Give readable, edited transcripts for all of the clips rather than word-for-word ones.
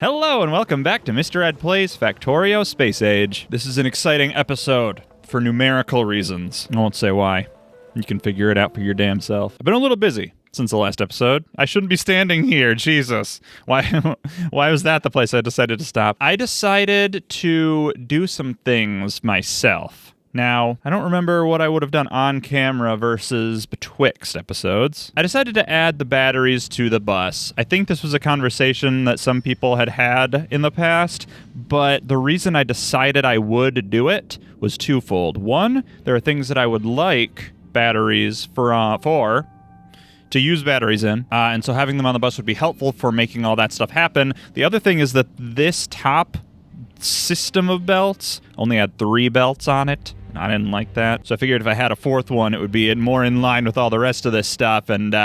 Hello and welcome back to Mister Red Plays Factorio Space Age. This is an exciting episode for numerical reasons. I won't say why. You can figure it out for your damn self. I've been a little busy since the last episode. I shouldn't be standing here, Jesus. Why was that the place I decided to stop? I decided to do some things myself. Now, I don't remember what I would have done on camera versus betwixt episodes. I decided to add the batteries to the bus. I think this was a conversation that some people had in the past, but the reason I decided I would do it was twofold. One, there are things that I would like batteries for to use batteries in, and so having them on the bus would be helpful for making all that stuff happen. The other thing is that this top system of belts only had 3 belts on it. I didn't like that. So I figured if I had a 4th one, it would be more in line with all the rest of this stuff, and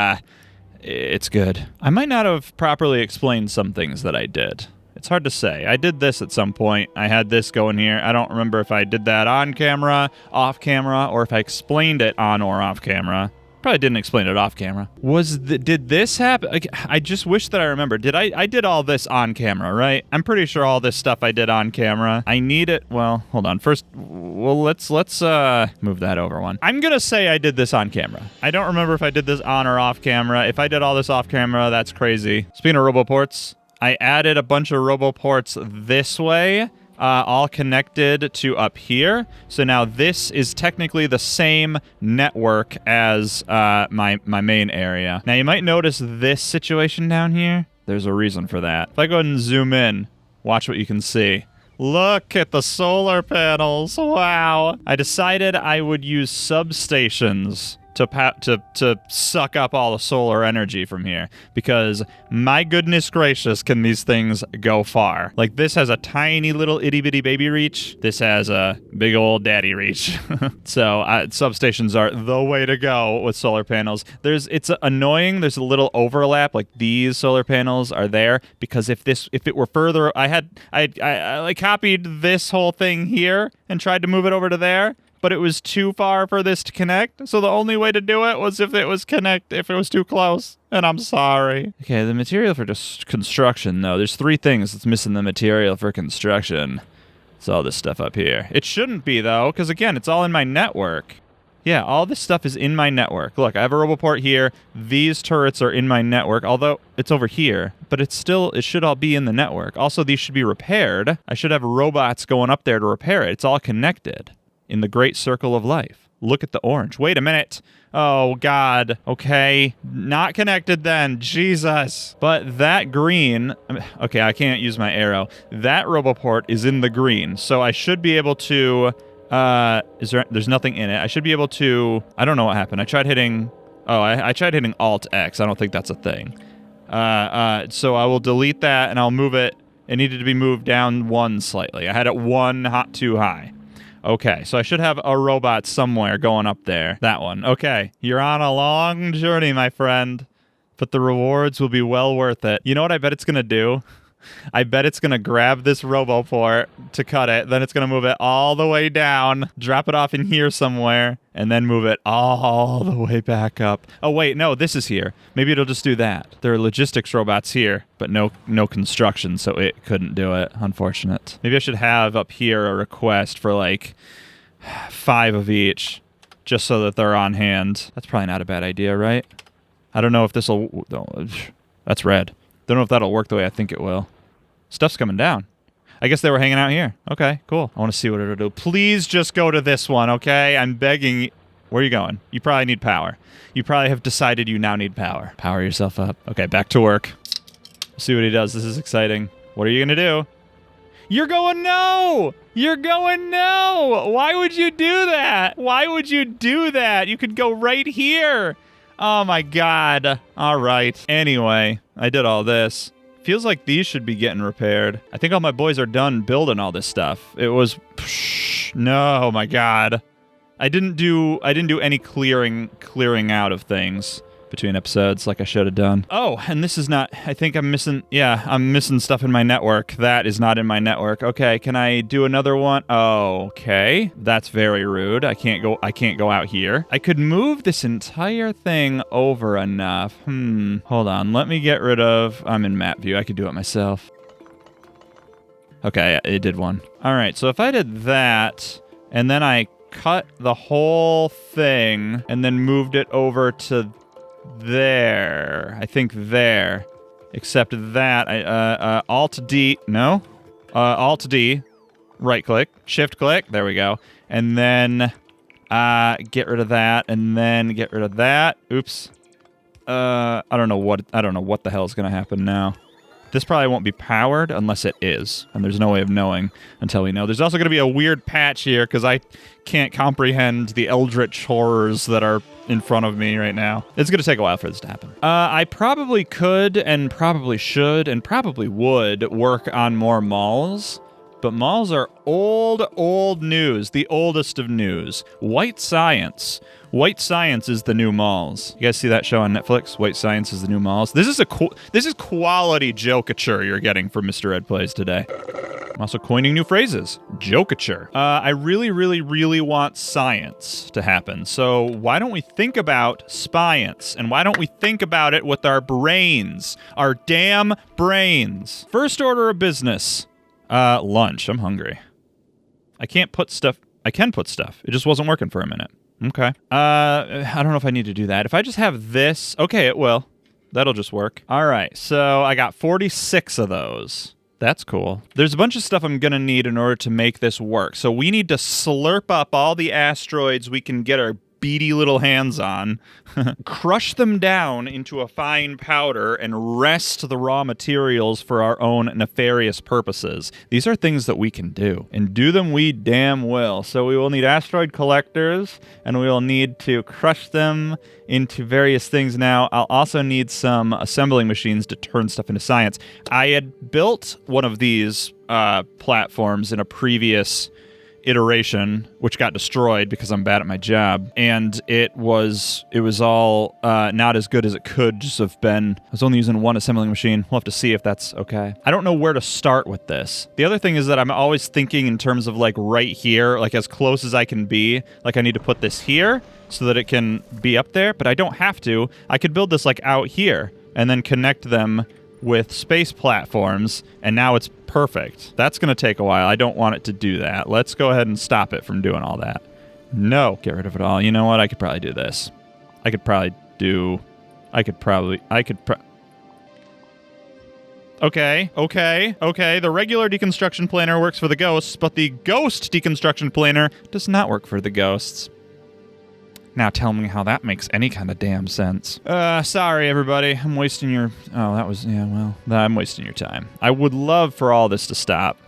it's good. I might not have properly explained some things that I did. It's hard to say. I did this at some point. I had this going here. I don't remember if I did that on camera, off camera, or if I explained it on or off camera. Probably didn't explain it off camera. Did this happen? Like, I just wish that I remember. I did all this on camera, right? I'm pretty sure all this stuff I did on camera. I need it. Well, hold on. First, let's move that over one. I'm gonna say I did this on camera. I don't remember if I did this on or off camera. If I did all this off camera, that's crazy. Speaking of roboports, I added a bunch of roboports this way. All connected to up here. So now this is technically the same network as my main area. Now you might notice this situation down here. There's a reason for that. If I go ahead and zoom in, watch what you can see. Look at the solar panels. Wow. I decided I would use substations to suck up all the solar energy from here, because my goodness gracious, can these things go far. Like, this has a tiny little itty bitty baby reach. This has a big old daddy reach. So substations are the way to go with solar panels. It's annoying. There's a little overlap. Like, these solar panels are there because if it were further, I copied this whole thing here and tried to move it over to there, but it was too far for this to connect. So the only way to do it was if it was too close. And I'm sorry. Okay, the material for just construction, though. There's 3 things that's missing the material for construction. It's all this stuff up here. It shouldn't be, though, because, again, it's all in my network. Yeah, all this stuff is in my network. Look, I have a roboport here. These turrets are in my network, although it's over here. But it should all be in the network. Also, these should be repaired. I should have robots going up there to repair it. It's all connected in the great circle of life. Look at the orange. Wait a minute. Oh, God. Okay. Not connected then. Jesus. But that green... Okay, I can't use my arrow. That roboport is in the green, so I should be able to... There's nothing in it. I should be able to... I don't know what happened. I tried hitting... Oh, I tried hitting Alt-X. I don't think that's a thing. So I will delete that, and I'll move it. It needed to be moved down 1 slightly. I had it 1 too high. Okay, so I should have a robot somewhere going up there. That one. Okay, you're on a long journey, my friend, but the rewards will be well worth it. You know what I bet it's going to do? I bet it's going to grab this roboport to cut it, then it's going to move it all the way down, drop it off in here somewhere, and then move it all the way back up. Oh, wait, no, this is here. Maybe it'll just do that. There are logistics robots here, but no construction, so it couldn't do it. Unfortunate. Maybe I should have up here a request for, like, 5 of each, just so that they're on hand. That's probably not a bad idea, right? I don't know if this will... That's red. Don't know if that'll work the way I think it will. Stuff's coming down. I guess they were hanging out here. Okay, cool. I want to see what it'll do. Please just go to this one, okay? I'm begging. Where are you going? You probably need power. You probably have decided you now need power. Power yourself up. Okay, back to work. See what he does. This is exciting. What are you going to do? You're going no! You're going no! Why would you do that? Why would you do that? You could go right here. Oh my God. All right. Anyway, I did all this. Feels like these should be getting repaired. I think all my boys are done building all this stuff. It was... No, my God. I didn't do any clearing out of things between episodes like I should have done. Oh, and this is not... I think I'm missing... Yeah, I'm missing stuff in my network. That is not in my network. Okay, can I do another one? Oh, okay. That's very rude. I can't go out here. I could move this entire thing over enough. Hold on. Let me get rid of... I'm in map view. I could do it myself. Okay, it did one. All right, so if I did that, and then I cut the whole thing, and then moved it over to there. I think there. Except that, Alt-D, no? Alt-D, right-click, shift-click, there we go. And then get rid of that, and then get rid of that. Oops. I don't know what the hell is going to happen now. This probably won't be powered unless it is, and there's no way of knowing until we know. There's also going to be a weird patch here because I can't comprehend the eldritch horrors that are in front of me right now. It's going to take a while for this to happen. I probably could and probably should and probably would work on more malls, but malls are old news, the oldest of news. White Science. White Science is the new malls. You guys see that show on Netflix? White Science is the new malls. This is quality jokature you're getting from Mister Red Plays today. I'm also coining new phrases. Jokature. I really want science to happen. So why don't we think about science? And why don't we think about it with our brains? Our damn brains. First order of business. Lunch. I'm hungry. I can't put stuff. I can put stuff. It just wasn't working for a minute. Okay. I don't know if I need to do that. If I just have this, okay, it will. That'll just work. All right, so I got 46 of those. That's cool. There's a bunch of stuff I'm going to need in order to make this work. So we need to slurp up all the asteroids we can get our beady little hands on, crush them down into a fine powder, and rest the raw materials for our own nefarious purposes. These are things that we can do, and do them we damn will. So we will need asteroid collectors, and we will need to crush them into various things. Now, I'll also need some assembling machines to turn stuff into science. I had built one of these platforms in a previous iteration, which got destroyed because I'm bad at my job, and it was all not as good as it could just have been. I was only using one assembling machine. We'll have to see if that's okay. I don't know where to start with this. The other thing is that I'm always thinking in terms of like right here, like as close as I can be. Like I need to put this here so that it can be up there, but I don't have to. I could build this like out here and then connect them with space platforms, and now it's perfect. That's going to take a while. I don't want it to do that. Let's go ahead and stop it from doing all that. No. Get rid of it all. You know what? I could probably do this. Okay. The regular deconstruction planer works for the ghosts, but the ghost deconstruction planer does not work for the ghosts. Now tell me how that makes any kind of damn sense. Sorry, everybody. I'm wasting your... Oh, that was... Yeah, well, I'm wasting your time. I would love for all this to stop.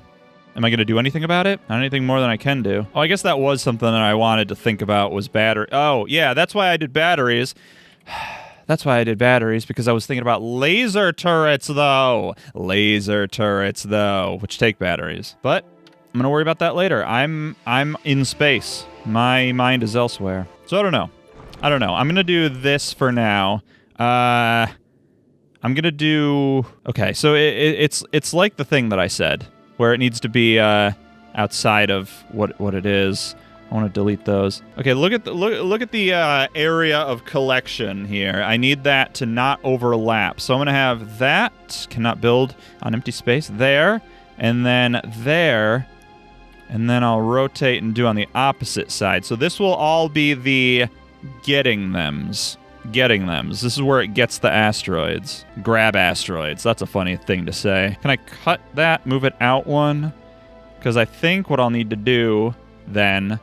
Am I going to do anything about it? Not anything more than I can do. Oh, I guess that was something that I wanted to think about was battery... Oh, yeah, that's why I did batteries. That's why I did batteries, because I was thinking about laser turrets, though. Which take batteries. But I'm going to worry about that later. I'm in space. My mind is elsewhere. So I don't know. I'm going to do this for now. I'm going to do... Okay, so it's like the thing that I said, where it needs to be outside of what it is. I want to delete those. Okay, look at the area of collection here. I need that to not overlap. So I'm going to have that, cannot build on empty space, there, and then there... And then I'll rotate and do on the opposite side. So this will all be the getting thems. This is where it gets the asteroids. Grab asteroids. That's a funny thing to say. Can I cut that, move it out one? Because I think what I'll need to do then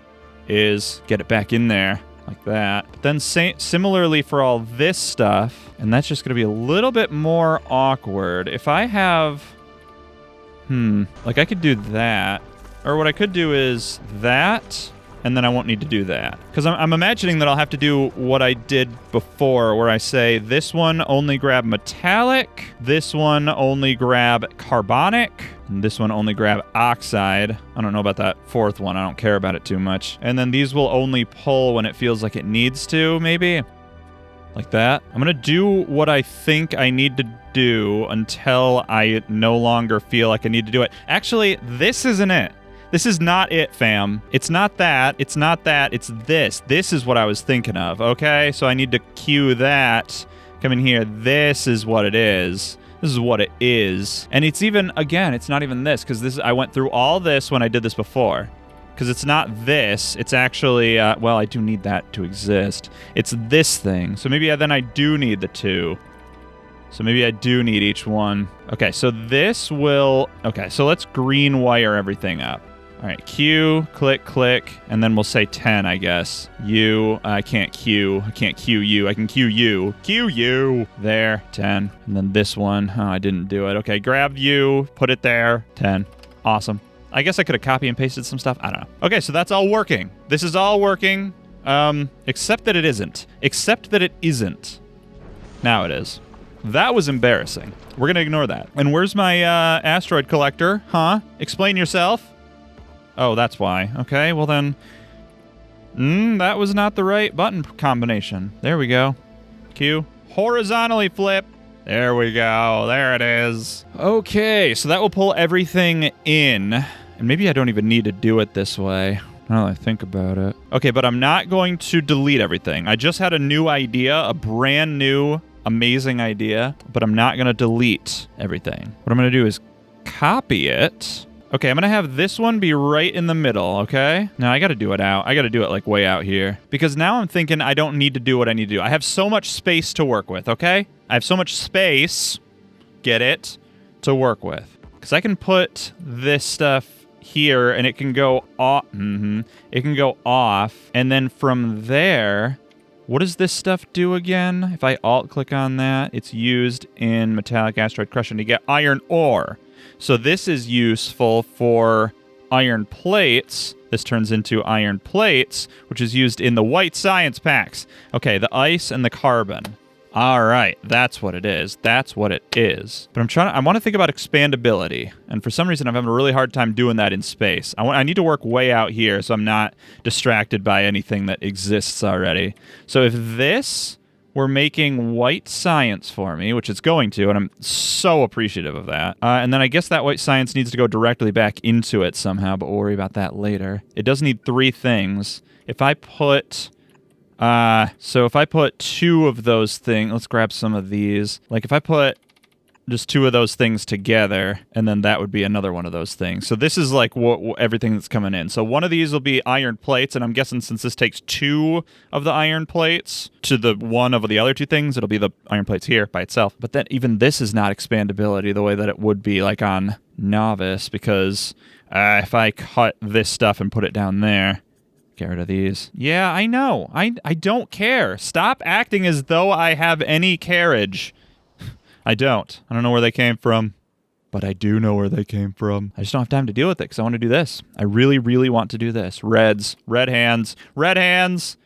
is get it back in there like that. But then similarly for all this stuff, and that's just going to be a little bit more awkward. If I have... like I could do that. Or what I could do is that, and then I won't need to do that. Because I'm imagining that I'll have to do what I did before, where I say, this one only grab metallic, this one only grab carbonic, and this one only grab oxide. I don't know about that fourth one. I don't care about it too much. And then these will only pull when it feels like it needs to, maybe. Like that. I'm going to do what I think I need to do until I no longer feel like I need to do it. Actually, this isn't it. This is not it, fam. It's not that. It's this. This is what I was thinking of, okay? So I need to cue that. Come in here. This is what it is. This is what it is. And it's even, again, it's not even this, because I went through all this when I did this before. Because it's not this, it's actually, well, I do need that to exist. It's this thing. So maybe then I do need the 2. So maybe I do need each one. Okay, so this will, okay, so let's green wire everything up. All right, Q, click, click, and then we'll say 10, I guess. U, I can't Q you. I can Q you. Q you. There, 10. And then this one, oh, I didn't do it. Okay, grab U, put it there, 10. Awesome. I guess I could have copy and pasted some stuff. I don't know. Okay, so that's all working. This is all working, except that it isn't. Except that it isn't. Now it is. That was embarrassing. We're going to ignore that. And where's my asteroid collector? Huh? Explain yourself. Oh, that's why. Okay, well then... that was not the right button combination. There we go. Q. Horizontally flip. There we go. There it is. Okay, so that will pull everything in. And maybe I don't even need to do it this way. Now that I think about it. Okay, but I'm not going to delete everything. I just had a new idea, a brand new, amazing idea, but I'm not going to delete everything. What I'm going to do is copy it. Okay, I'm going to have this one be right in the middle, okay? Now, I got to do it out. I got to do it, like, way out here. Because now I'm thinking I don't need to do what I need to do. I have so much space to work with, okay? I have so much space, get it, to work with. Because I can put this stuff here, and it can go off. It can go off. And then from there, what does this stuff do again? If I alt-click on that, it's used in metallic asteroid crushing to get iron ore. So this is useful for iron plates. This turns into iron plates, which is used in the white science packs. Okay, the ice and the carbon. All right, that's what it is. That's what it is. But I want to think about expandability. And for some reason, I'm having a really hard time doing that in space. I need to work way out here so I'm not distracted by anything that exists already. So if this were making white science for me, which it's going to, and I'm so appreciative of that. And then I guess that white science needs to go directly back into it somehow, but we'll worry about that later. It does need 3 things. If I put... so if I put 2 of those things... Let's grab some of these. Like, if I put just 2 of those things together, and then that would be another one of those things. So this is like everything that's coming in. So one of these will be iron plates, and I'm guessing since this takes 2 of the iron plates to the one of the other 2 things, it'll be the iron plates here by itself. But then even this is not expandability the way that it would be like on Novice, because if I cut this stuff and put it down there, get rid of these. Yeah, I know. I don't care. Stop acting as though I have any carriage. I don't know where they came from, but I do know where they came from. I just don't have time to deal with it because I want to do this. I really, really want to do this. Reds, red hands, red hands.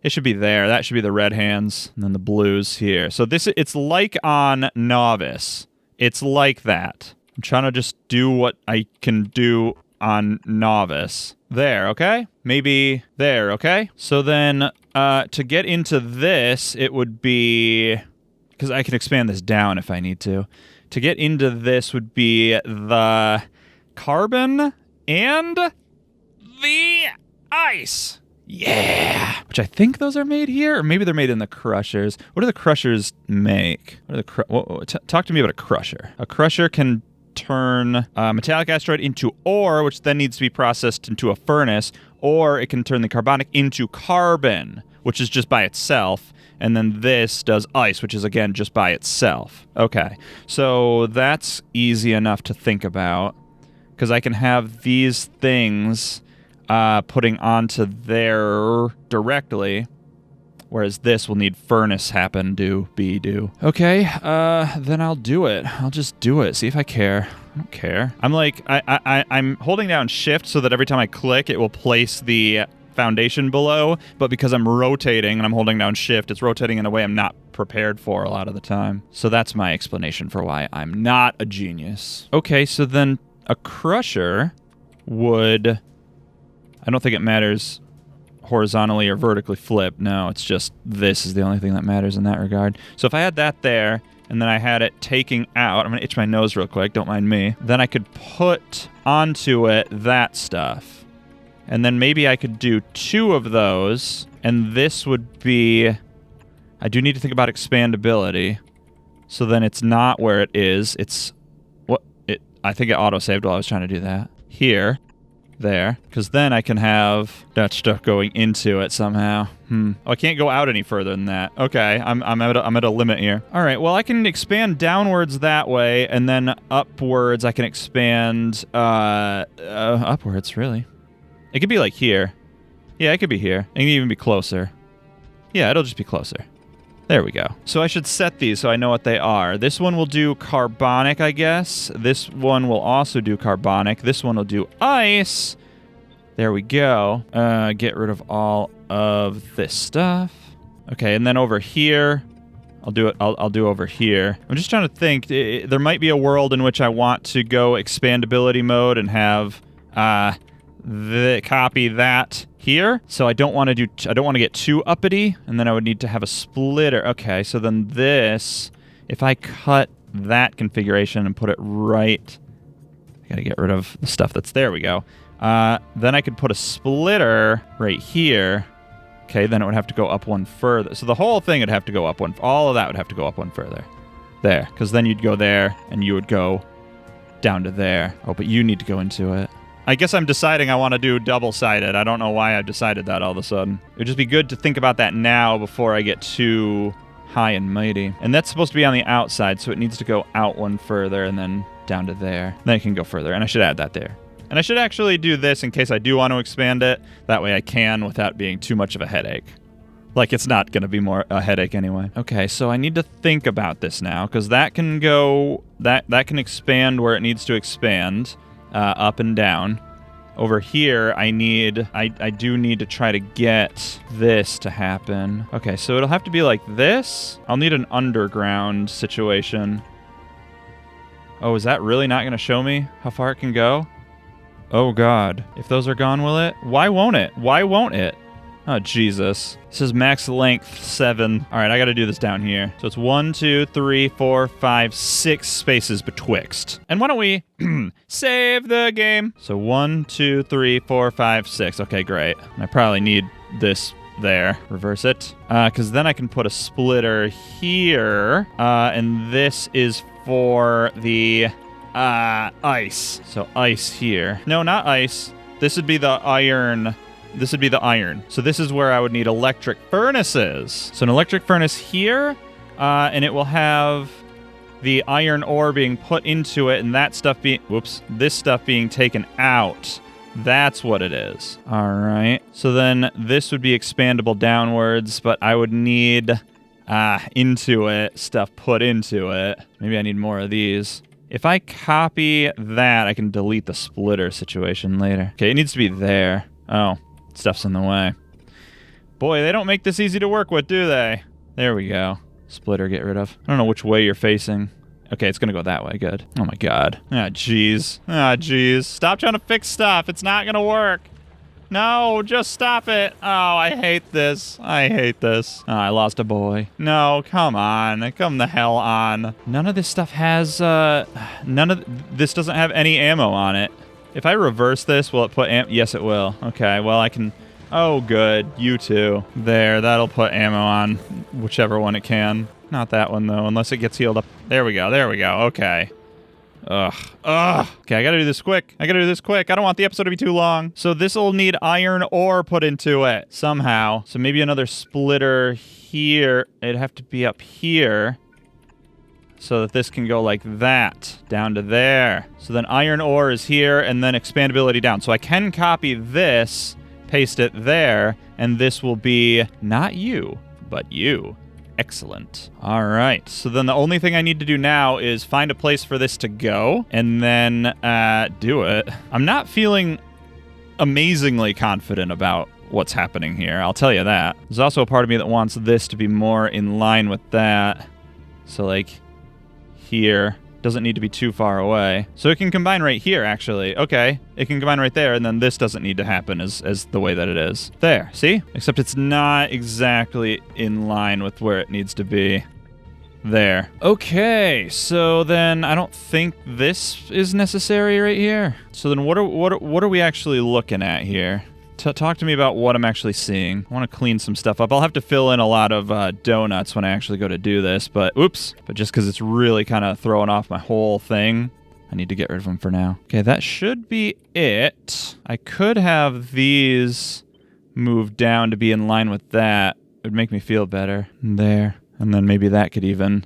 It should be there. That should be the red hands, and then the blues here. So it's like on Novice. It's like that. I'm trying to just do what I can do on Novice. There, okay? Maybe there, okay? So then to get into this, it would be... because I can expand this down if I need to. To get into this would be the carbon and the ice. Yeah. Which I think those are made here, or maybe they're made in the crushers. What do the crushers make? Talk to me about a crusher. A crusher can turn a metallic asteroid into ore, which then needs to be processed into a furnace, or it can turn the carbonic into carbon, which is just by itself. And then this does ice, which is, again, just by itself. Okay, so that's easy enough to think about, because I can have these things putting onto there directly, whereas this will need furnace happen, do. Okay, then I'll do it. I'll just do it. See if I care. I don't care. I'm like, I'm holding down shift so that every time I click, it will place the foundation below, but because I'm rotating and I'm holding down shift, it's rotating in a way I'm not prepared for a lot of the time. So that's my explanation for why I'm not a genius. Okay, so then a crusher would... I don't think it matters horizontally or vertically flip. No, it's just this is the only thing that matters in that regard. So if I had that there, and then I had it taking out... I'm going to itch my nose real quick, don't mind me. Then I could put onto it that stuff. And then maybe I could do 2 of those, and this would be... I do need to think about expandability. So then it's not where it is. It's what it. I think it auto-saved while I was trying to do that. Here. There. Because then I can have that stuff going into it somehow. Oh, I can't go out any further than that. Okay, I'm at a limit here. All right, well, I can expand downwards that way, and then upwards I can expand upwards, really. It could be like here. Yeah, it could be here. It can even be closer. Yeah, it'll just be closer. There we go. So I should set these so I know what they are. This one will do carbonic, I guess. This one will also do carbonic. This one will do ice. There we go. Get rid of all of this stuff. Okay, and then over here, I'll do it. I'll do over here. I'm just trying to think. There might be a world in which I want to go expandability mode and have copy that here. So I don't want to get too uppity, and then I would need to have a splitter. Okay, so then this, if I cut that configuration and put it right, I gotta get rid of the stuff that's there. We go. Then I could put a splitter right here. Okay, then it would have to go up one further. So the whole thing would have to go up one. All of that would have to go up one further. There, because then you'd go there, and you would go down to there. Oh, but you need to go into it. I guess I'm deciding I want to do double-sided. I don't know why I've decided that all of a sudden. It would just be good to think about that now before I get too high and mighty. And that's supposed to be on the outside, so it needs to go out one further and then down to there. Then it can go further, and I should add that there. And I should actually do this in case I do want to expand it. That way I can without being too much of a headache. Like, it's not going to be more a headache anyway. Okay, so I need to think about this now, because that can go... That can expand where it needs to expand. Up and down. Over here, I do need to try to get this to happen. Okay, so it'll have to be like this. I'll need an underground situation. Oh, is that really not going to show me how far it can go? Oh, God. If those are gone, will it? Why won't it? Why won't it? Oh, Jesus. This is max length 7. All right, I got to do this down here. So it's 1, 2, 3, 4, 5, 6 spaces betwixt. And why don't we save the game? So 1, 2, 3, 4, 5, 6. Okay, great. I probably need this there. Reverse it. Because then I can put a splitter here. And this is for the ice. So ice here. No, not ice. This would be the iron... This would be the iron. So this is where I would need electric furnaces. So an electric furnace here, and it will have the iron ore being put into it, and that stuff being, this stuff being taken out. That's what it is. All right. So then this would be expandable downwards, but I would need into it, stuff put into it. Maybe I need more of these. If I copy that, I can delete the splitter situation later. Okay, it needs to be there. Oh. Stuff's in the way. Boy, they don't make this easy to work with, do they? There we go. Splitter, get rid of. I don't know which way you're facing. Okay, it's gonna go that way. Good. Oh my God. Ah, jeez. Ah, jeez. Stop trying to fix stuff. It's not gonna work. No, just stop it. Oh, I hate this. I hate this. Oh, I lost a boy. No, come on. Come the hell on. None of this stuff has, this doesn't have any ammo on it. If I reverse this, will it put yes, it will. Okay, well, I can... Oh, good. You too. There, that'll put ammo on whichever one it can. Not that one, though, unless it gets healed up. There we go. There we go. Okay. Ugh. Okay, I gotta do this quick. I don't want the episode to be too long. So this will need iron ore put into it somehow. So maybe another splitter here. It'd have to be up here. So that this can go like that, down to there. So then iron ore is here, and then expandability down. So I can copy this, paste it there, and this will be not you, but you. Excellent. All right. So then the only thing I need to do now is find a place for this to go, and then do it. I'm not feeling amazingly confident about what's happening here. I'll tell you that. There's also a part of me that wants this to be more in line with that. So like... here. Doesn't need to be too far away. So it can combine right here, actually. Okay. It can combine right there, and then this doesn't need to happen as the way that it is. There. See? Except it's not exactly in line with where it needs to be. There. Okay. So then I don't think this is necessary right here. So then what are we actually looking at here? Talk to me about what I'm actually seeing. I want to clean some stuff up. I'll have to fill in a lot of donuts when I actually go to do this, but oops. But just because it's really kind of throwing off my whole thing, I need to get rid of them for now. Okay, that should be it. I could have these moved down to be in line with that. It would make me feel better. There. And then maybe that could even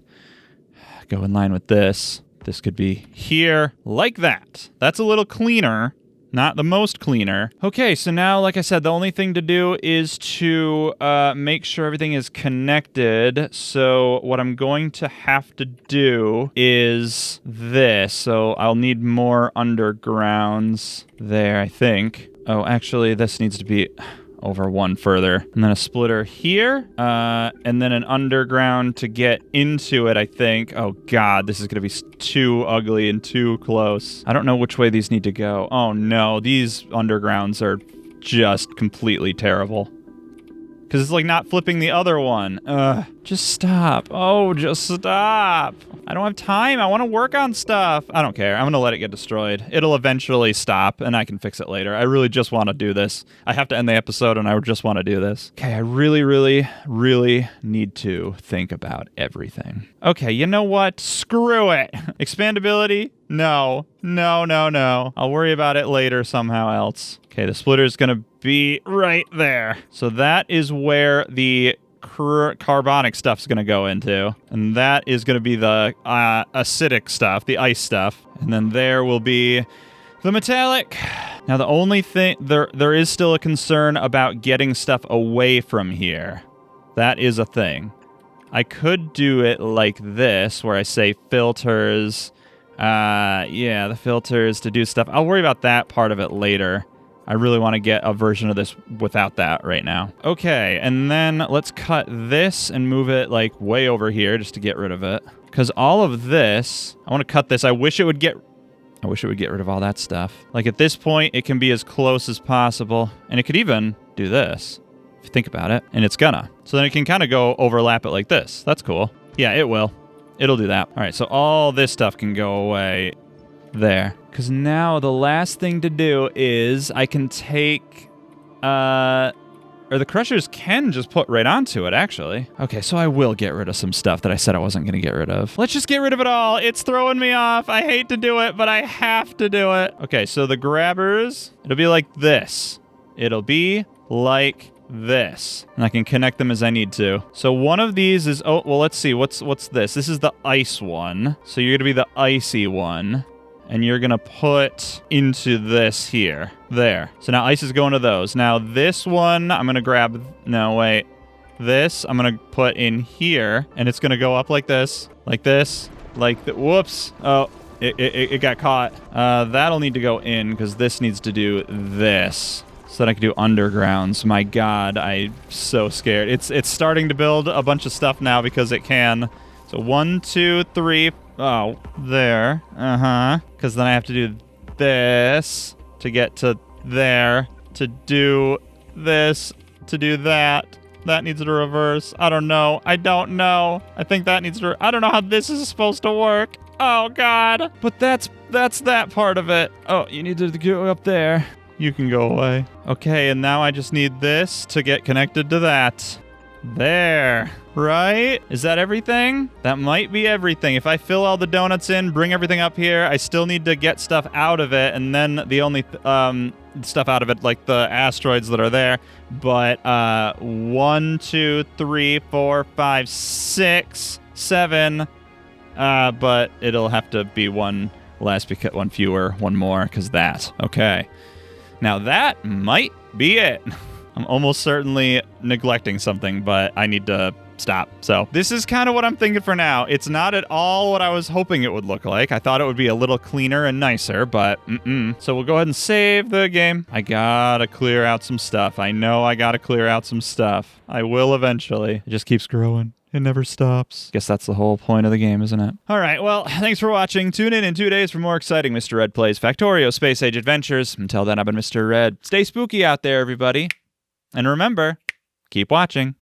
go in line with this. This could be here, like that. That's a little cleaner. Not the most cleaner. Okay, so now, like I said, the only thing to do is to make sure everything is connected. So what I'm going to have to do is this. So I'll need more undergrounds there, I think. Oh, actually, this needs to be over one further. And then a splitter here, and then an underground to get into it, I think. Oh, God, this is going to be too ugly and too close. I don't know which way these need to go. Oh, no, these undergrounds are just completely terrible. Because it's like not flipping the other one. Just stop. Oh, just stop. I don't have time. I want to work on stuff. I don't care. I'm going to let it get destroyed. It'll eventually stop, and I can fix it later. I really just want to do this. I have to end the episode, and I just want to do this. Okay, I really, really, really need to think about everything. Okay, you know what? Screw it. Expandability? No. No, no, no. I'll worry about it later somehow else. Okay, the splitter's going to be right there. So that is where the carbonic stuff's going to go into. And that is going to be the acidic stuff, the ice stuff. And then there will be the metallic. Now, the only thing, there is still a concern about getting stuff away from here. That is a thing. I could do it like this, where I say filters. Yeah, the filters to do stuff. I'll worry about that part of it later. I really want to get a version of this without that right now. Okay, and then let's cut this and move it like way over here just to get rid of it. Because all of this, I want to cut this. I wish it would get rid of all that stuff. Like at this point, it can be as close as possible. And it could even do this, if you think about it. And it's gonna. So then it can kind of go overlap it like this. That's cool. Yeah, it will. It'll do that. All right, so all this stuff can go away there. Because now the last thing to do is I can take, or the crushers can just put right onto it, actually. Okay, so I will get rid of some stuff that I said I wasn't going to get rid of. Let's just get rid of it all. It's throwing me off. I hate to do it, but I have to do it. Okay, so the grabbers, it'll be like this. It'll be like this. And I can connect them as I need to. So one of these is, oh, well, let's see. What's this? This is the ice one. So you're going to be the icy one. And you're going to put into this here. There. So now ice is going to those. Now this one, I'm going to grab... No, wait. This, I'm going to put in here. And it's going to go up like this. Like this. Like the... Whoops. Oh, it got caught. That'll need to go in because this needs to do this. So that I can do undergrounds. My God, I'm so scared. It's starting to build a bunch of stuff now because it can. So 1, 2, 3... Oh, there. Because then I have to do this to get to there, to do this, to do that. That needs to reverse. I don't know. I don't know. I think that needs to... I don't know how this is supposed to work. Oh, God. But that's that part of it. Oh, you need to go up there. You can go away. Okay, and now I just need this to get connected to that. There. Right? Is that everything? That might be everything. If I fill all the donuts in, bring everything up here, I still need to get stuff out of it, and then the only stuff out of it, like the asteroids that are there. But 1, 2, 3, 4, 5, 6, 7. But it'll have to be one less, because one fewer, one more, because that. Okay. Now that might be it. I'm almost certainly neglecting something, but I need to stop. So this is kind of what I'm thinking for now. It's not at all what I was hoping it would look like. I thought it would be a little cleaner and nicer, but So we'll go ahead and save the game. I gotta clear out some stuff. I know I gotta clear out some stuff. I will eventually. It just keeps growing. It never stops. Guess that's the whole point of the game, isn't it? All right, well, thanks for watching. Tune in 2 days for more exciting Mr. Red Plays Factorio Space Age Adventures. Until then, I've been Mr. Red. Stay spooky out there, everybody. And remember, keep watching.